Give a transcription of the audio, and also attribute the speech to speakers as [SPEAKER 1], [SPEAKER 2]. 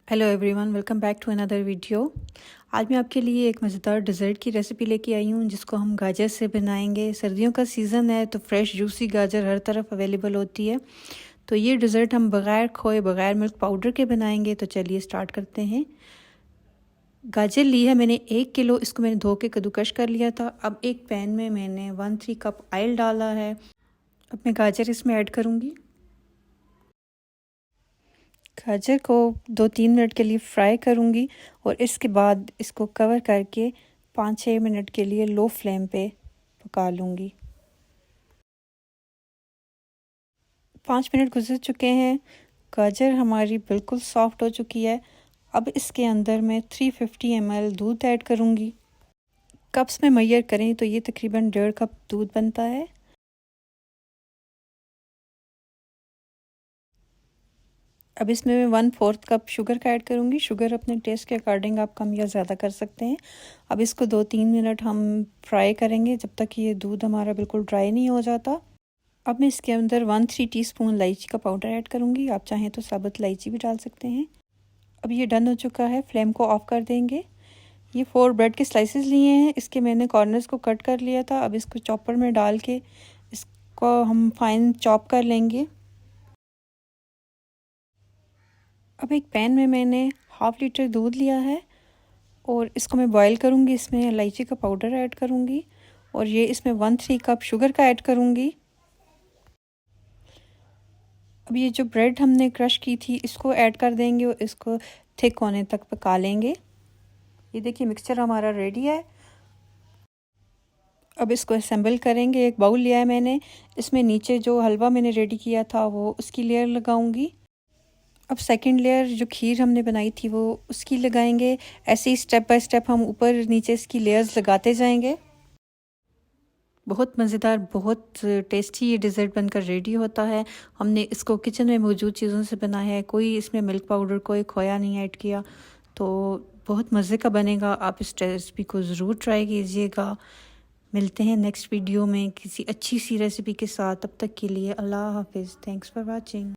[SPEAKER 1] Hello everyone, welcome back to another video. आज मैं आपके लिए एक मज़ेदार डिज़र्ट की रेसिपी लेके आई हूँ जिसको हम गाजर से बनाएंगे। सर्दियों का सीज़न है तो फ्रेश जूसी गाजर हर तरफ अवेलेबल होती है। तो ये डिज़र्ट हम बग़ैर खोए बग़ैर मिल्क पाउडर के बनाएंगे। तो चलिए स्टार्ट करते हैं। गाजर ली है मैंने 1 किलो, इसको मैंने धो के कद्दूकश कर लिया था। अब एक पैन में मैंने 1/3 कप ऑयल डाला है। अब मैं गाजर इसमें ऐड करूँगी। गाजर को 2-3 मिनट के लिए फ्राई करूँगी और इसके बाद इसको कवर करके 5-6 मिनट के लिए लो फ्लेम पे पका लूँगी। 5 मिनट गुजर चुके हैं। गाजर हमारी बिल्कुल सॉफ्ट हो चुकी है। अब इसके अंदर मैं 350 ml दूध ऐड करूँगी। कप्स में मेजर करें तो ये तकरीबन 1.5 कप दूध बनता है। अब इसमें मैं 1/4 कप शुगर का ऐड करूँगी। शुगर अपने टेस्ट के अकॉर्डिंग आप कम या ज़्यादा कर सकते हैं। अब इसको 2-3 मिनट हम फ्राई करेंगे जब तक ये दूध हमारा बिल्कुल ड्राई नहीं हो जाता। अब मैं इसके अंदर 1-3 टीस्पून इलायची का पाउडर ऐड करूँगी। आप चाहें तो साबुत इलायची भी डाल सकते हैं। अब ये डन हो चुका है, फ्लेम को ऑफ कर देंगे। ये 4 ब्रेड के स्लाइसेस लिए हैं, इसके मैंने कॉर्नर्स को कट कर लिया था। अब इसको चॉपर में डाल के इसको हम फाइन चॉप कर लेंगे। अब एक पैन में मैंने 1/2 लीटर दूध लिया है और इसको मैं बॉईल करूँगी। इसमें इलायची का पाउडर ऐड करूँगी और ये इसमें 1/3 कप शुगर का ऐड करूँगी। अब ये जो ब्रेड हमने क्रश की थी इसको ऐड कर देंगे और इसको थिक होने तक पका लेंगे। ये देखिए मिक्सचर हमारा रेडी है। अब इसको असेंबल करेंगे। एक बाउल लिया है मैंने, इसमें नीचे जो हलवा मैंने रेडी किया था वो उसकी लेयर लगाऊंगी। अब सेकंड लेयर जो खीर हमने बनाई थी वो उसकी लगाएंगे। ऐसे ही स्टेप बाय स्टेप हम ऊपर नीचे इसकी लेयर्स लगाते जाएंगे। बहुत मज़ेदार, बहुत टेस्टी ये डिज़र्ट बनकर रेडी होता है। हमने इसको किचन में मौजूद चीज़ों से बनाया है, कोई इसमें मिल्क पाउडर कोई खोया नहीं ऐड किया। तो बहुत मज़े का बनेगा। आप इस रेसिपी को ज़रूर ट्राई कीजिएगा। मिलते हैं नेक्स्ट वीडियो में किसी अच्छी सी रेसिपी के साथ। तब तक के लिए अल्लाह हाफिज़। Thanks for watching.